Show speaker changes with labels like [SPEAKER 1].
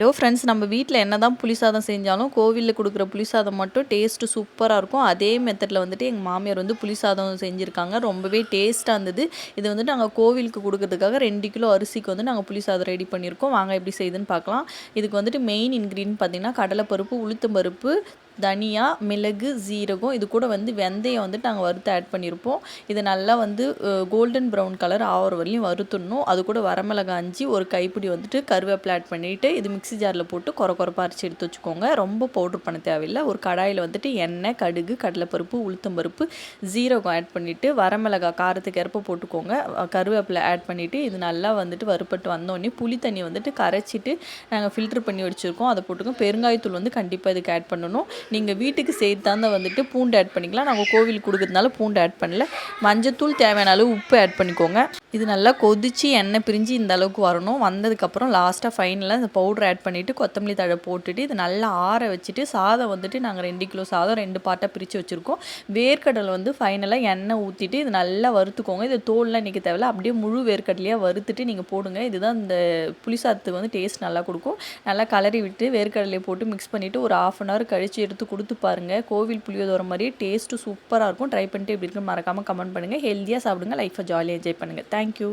[SPEAKER 1] Hello friends, நம்ம வீட்டில் என்ன தான் புளி சாதம் செஞ்சாலும் கோவிலில் கொடுக்குற புளி சாதம் மட்டும் டேஸ்ட்டு சூப்பராக இருக்கும். அதே மெத்தடில் வந்துட்டு எங்கள் மாமியார் வந்து புளி சாதம் செஞ்சுருக்காங்க. ரொம்பவே டேஸ்ட்டாக இருந்தது. இது வந்துட்டு நாங்கள் கோவிலுக்கு கொடுக்கறதுக்காக 2 கிலோ அரிசிக்கு வந்து நாங்கள் புளி சாதம் ரெடி பண்ணியிருக்கோம். வாங்க எப்படி செய்யுதுன்னு பார்க்கலாம். இதுக்கு வந்துட்டு மெயின் இன்க்ரீடியன்ட் பார்த்திங்கன்னா கடலைப்பருப்பு, உளுத்தம்பருப்பு, தனியா, மிளகு, ஜீரகம், இது கூட வந்து வெந்தயம் வந்துட்டு நாங்கள் வறுத்து ஆட் பண்ணியிருப்போம். இது நல்லா வந்து கோல்டன் ப்ரௌன் கலர் ஆகிற வரையும் வறுத்துடணும். அது கூட வரமிளகாய் 5, ஒரு கைப்பிடி வந்துட்டு கருவேப்பிலை ஆட் பண்ணிவிட்டு இது மிக்ஸி ஜாரில் போட்டு கொரப்பாக அரைச்சி எடுத்து வச்சுக்கோங்க. ரொம்ப பவுட்ரு பண்ண தேவையில்லை. ஒரு கடாயில் வந்துட்டு எண்ணெய், கடுகு, கடலைப்பருப்பு, உளுத்தம்பருப்பு, ஜீரகம் ஆட் பண்ணிவிட்டு வரமிளகாய் காரத்துக்கு ஏற்ப போட்டுக்கோங்க. கருவேப்பிலை ஆட் பண்ணிவிட்டு இது நல்லா வந்துட்டு வறுப்பட்டு வந்தோடனே புளி தண்ணி வந்துட்டு கரைச்சிட்டு நாங்கள் ஃபில்ட்ரு பண்ணி வச்சுருக்கோம். அதை போட்டுக்கோங்க. பெருங்காயத்தூள் வந்து கண்டிப்பாக இதுக்கு ஆட் பண்ணணும். நீங்கள் வீட்டுக்கு செய்தாந்த வந்துட்டு பூண்டு ஆட் பண்ணிக்கலாம். நாங்கள் கோவிலுக்கு கொடுக்குறதுனால பூண்டு ஆட் பண்ணல. மஞ்சத்தூள், தேவையான அளவு உப்பு ஆட் பண்ணிக்கோங்க. இது நல்லா கொதித்து எண்ணெய் பிரிஞ்சு இந்த அளவுக்கு வரணும். வந்ததுக்கப்புறம் லாஸ்ட்டாக ஃபைனலாக இந்த பவுடர் ஆட் பண்ணிவிட்டு கொத்தமல்லி தழை போட்டுட்டு இது நல்லா ஆற வச்சுட்டு சாதம் வந்துட்டு நாங்கள் 2 கிலோ சாதம் 2 பார்ட்டாக பிரித்து வச்சுருக்கோம். வேர்க்கடலை வந்து ஃபைனலாக எண்ணெய் ஊற்றிட்டு இது நல்லா வறுத்துக்கோங்க. இது தோல்லாம் இன்றைக்கி தேவையில்ல, அப்படியே முழு வேர்க்கடலையாக வறுத்துட்டு நீங்கள் போடுங்க. இதுதான் இந்த புளிசாதத்துக்கு வந்து டேஸ்ட் நல்லா கொடுக்கும். நல்லா கலரி விட்டு வேர்க்கடலையை போட்டு மிக்ஸ் பண்ணிவிட்டு ஒரு 1/2 அன் ஹவர் கழித்து எடுத்து கொடுத்து பாருங்கள். கோவில் புளியோதரை மாதிரியே டேஸ்ட்டு சூப்பராக இருக்கும். ட்ரை பண்ணிட்டு எப்படி இருக்குன்னு மறக்காமல் கமெண்ட் பண்ணுங்கள். ஹெல்த்தியாக சாப்பிடுங்க. லைஃப்பை ஜாலியாக என்ஜாய் பண்ணுங்கள். தேங்க்யூ.